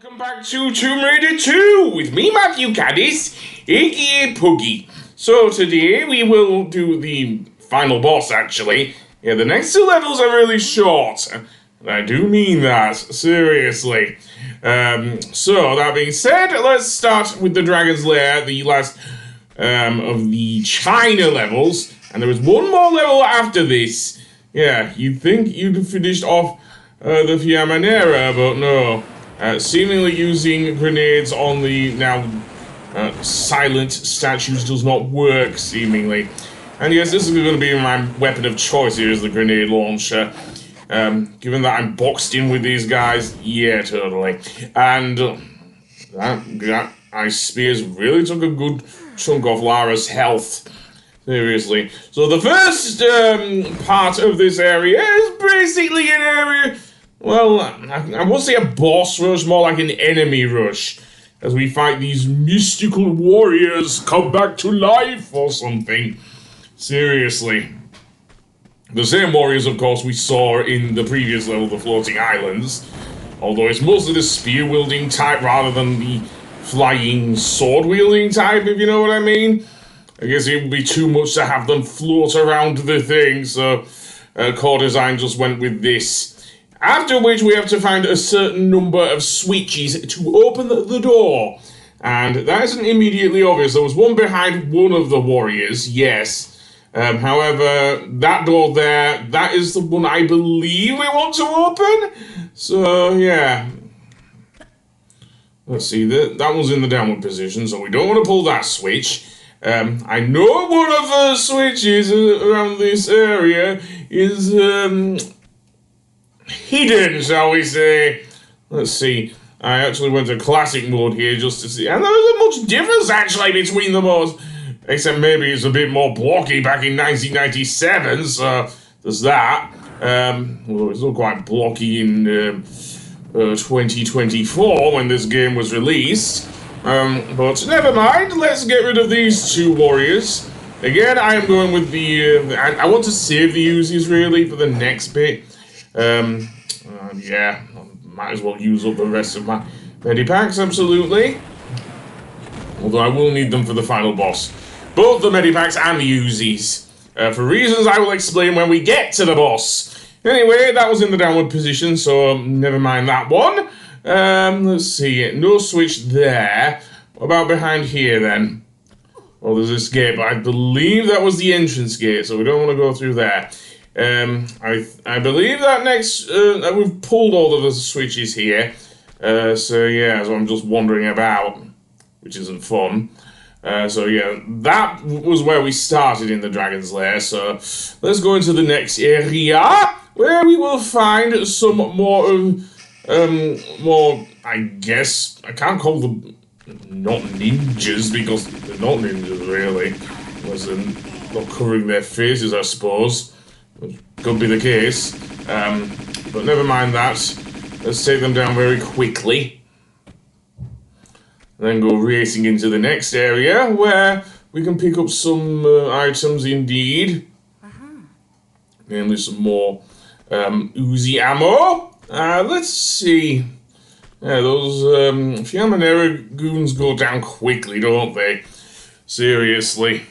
Welcome back to Tomb Raider 2 with me, Matthew Caddis, aka Puggy. So today we will do the final boss, actually. Yeah, the next two levels are really short. And I do mean that, seriously. So that being said, let's start with the Dragon's Lair, the last of the China levels. And there is one more level after this. Yeah, you'd think you'd finished off the Fiamanera, but no. Seemingly using grenades on the now silent statues does not work, seemingly. And yes, this is going to be my weapon of choice here, is the grenade launcher. Given that I'm boxed in with these guys, yeah, totally. And that ice spears really took a good chunk off Lara's health. Seriously. So the first part of this area is basically an area... Well, I won't say a boss rush, more like an enemy rush. As we fight these mystical warriors come back to life or something. Seriously. The same warriors, of course, we saw in the previous level, the Floating Islands. Although it's mostly the spear-wielding type rather than the flying sword-wielding type, if you know what I mean. I guess it would be too much to have them float around the thing, so core design just went with this. After which we have to find a certain number of switches to open the door. And that isn't immediately obvious. There was one behind one of the warriors, yes. However, that door there, that is the one I believe we want to open. So, yeah. Let's see, that one's in the downward position, so we don't want to pull that switch. I know one of the switches around this area is, hidden, shall we say. Let's see. I actually went to classic mode here just to see. And there isn't much difference, actually, between the modes. Except maybe it's a bit more blocky back in 1997, so there's that. Although it's not quite blocky in 2024 when this game was released. But never mind, let's get rid of these two warriors. Again, I am going with the... I want to save the Uzis, really, for the next bit. Yeah, might as well use up the rest of my medipacks, absolutely. Although I will need them for the final boss. Both the medipacks and the Uzis. For reasons I will explain when we get to the boss. Anyway, that was in the downward position, so never mind that one. Let's see, no switch there. What about behind here, then? Well, there's this gate, but I believe that was the entrance gate, so we don't want to go through there. I believe that next, we've pulled all of the switches here, so yeah, so I'm just wandering about, which isn't fun. So yeah, that was where we started in the Dragon's Lair, so let's go into the next area, where we will find some more more, I guess, I can't call them, not ninjas, because they're not ninjas, really, unless they're not covering their faces, I suppose. Could be the case, but never mind that. Let's take them down very quickly. Then go racing into the next area where we can pick up some items indeed. Namely some more Uzi ammo. Let's see. Yeah, those Fiamanera goons go down quickly, don't they? Seriously.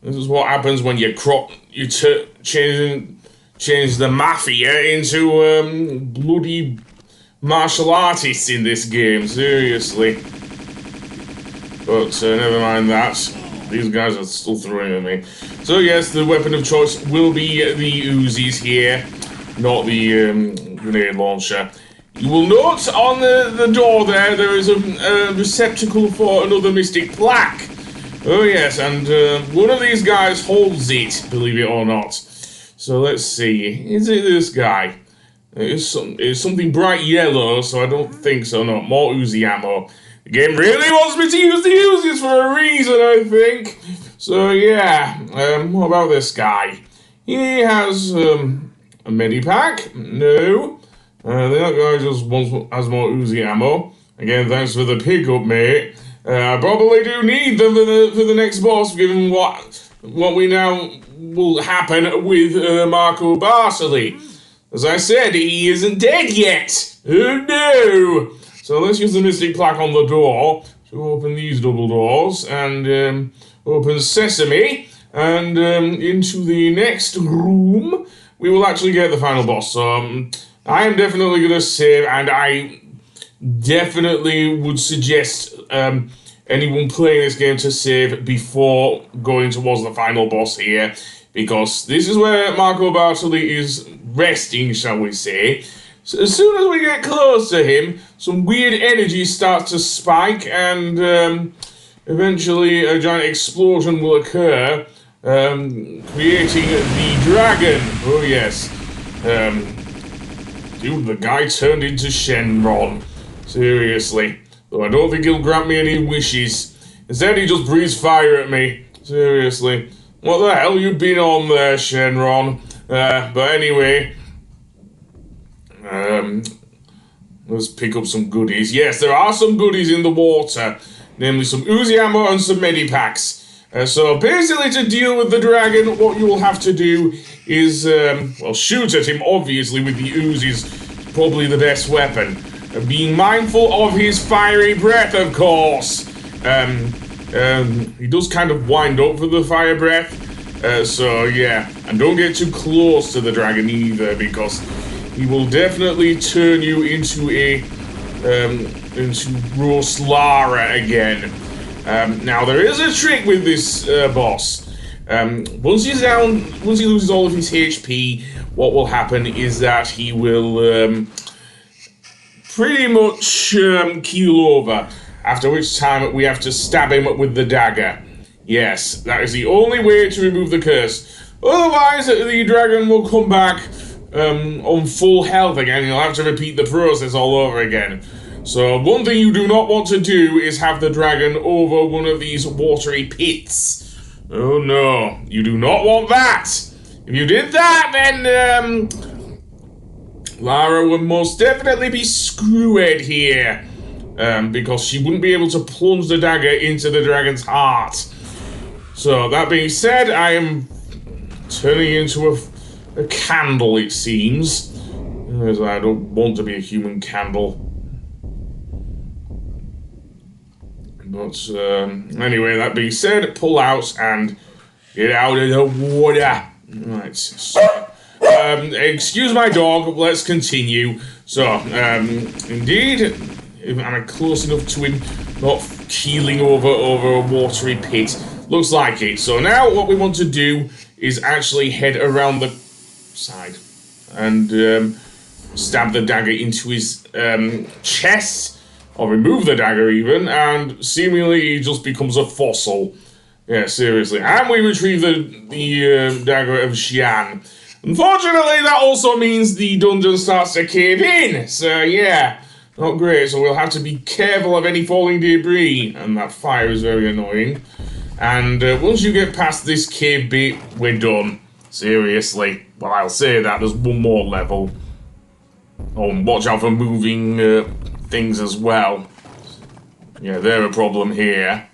This is what happens when you change the mafia into bloody martial artists in this game, seriously. But never mind that. These guys are still throwing at me. So yes, the weapon of choice will be the Uzis here, not the grenade launcher. You will note on the door there is a receptacle for another mystic plaque. Oh yes, and one of these guys holds it, believe it or not. So let's see, is it this guy? It's something bright yellow, so I don't think so, no, more Uzi ammo. The game really wants me to use the Uzis for a reason, I think. So yeah, what about this guy? He has a medipack, no. That guy just has more Uzi ammo. Again, thanks for the pickup, mate. I probably do need them for the next boss, given what we now will happen with Marco Bartoli. as I said, he isn't dead yet. Oh no! So let's use the mystic plaque on the door to open these double doors and open sesame. And into the next room, we will actually get the final boss. So I am definitely going to save, and I definitely would suggest anyone playing this game to save before going towards the final boss here, because this is where Marco Bartoli is resting, shall we say. So as soon as we get close to him, some weird energy starts to spike, and eventually a giant explosion will occur, creating the dragon. Oh yes. Dude, the guy turned into Shenron. Seriously. Though I don't think he'll grant me any wishes. Instead, he just breathes fire at me. Seriously. What the hell you been on there, Shenron? But anyway. Let's pick up some goodies. Yes, there are some goodies in the water. Namely some Uzi ammo and some medipacks. So basically, to deal with the dragon, what you will have to do is, well, shoot at him, obviously, with the Uzi's probably the best weapon. Being mindful of his fiery breath, of course. He does kind of wind up for the fire breath. So, yeah. And don't get too close to the dragon either, because he will definitely turn you into into roast Lara again. Now, there is a trick with this boss. Once he loses all of his HP, what will happen is that he will pretty much keel over, after which time we have to stab him with the dagger. Yes, that is the only way to remove the curse. Otherwise, the dragon will come back on full health again. You'll have to repeat the process all over again. So one thing you do not want to do is have the dragon over one of these watery pits. Oh no, you do not want that. If you did that, then Lara would most definitely be screwed here. Because she wouldn't be able to plunge the dagger into the dragon's heart. So that being said, I am turning into a candle, it seems. As I don't want to be a human candle. But anyway, that being said, pull out and get out of the water. Right, so, excuse my dog, let's continue. So, indeed, if I'm close enough to him, not keeling over a watery pit. Looks like it. So now what we want to do is actually head around the side and stab the dagger into his chest. Or remove the dagger even, and seemingly he just becomes a fossil. Yeah, seriously. And we retrieve the dagger of Xian. Unfortunately, that also means the dungeon starts to cave in. So yeah, not great. So we'll have to be careful of any falling debris. And that fire is very annoying. And once you get past this cave bit, we're done. Seriously. Well, I'll say that. There's one more level. Oh, and watch out for moving things as well. Yeah, they're a problem here.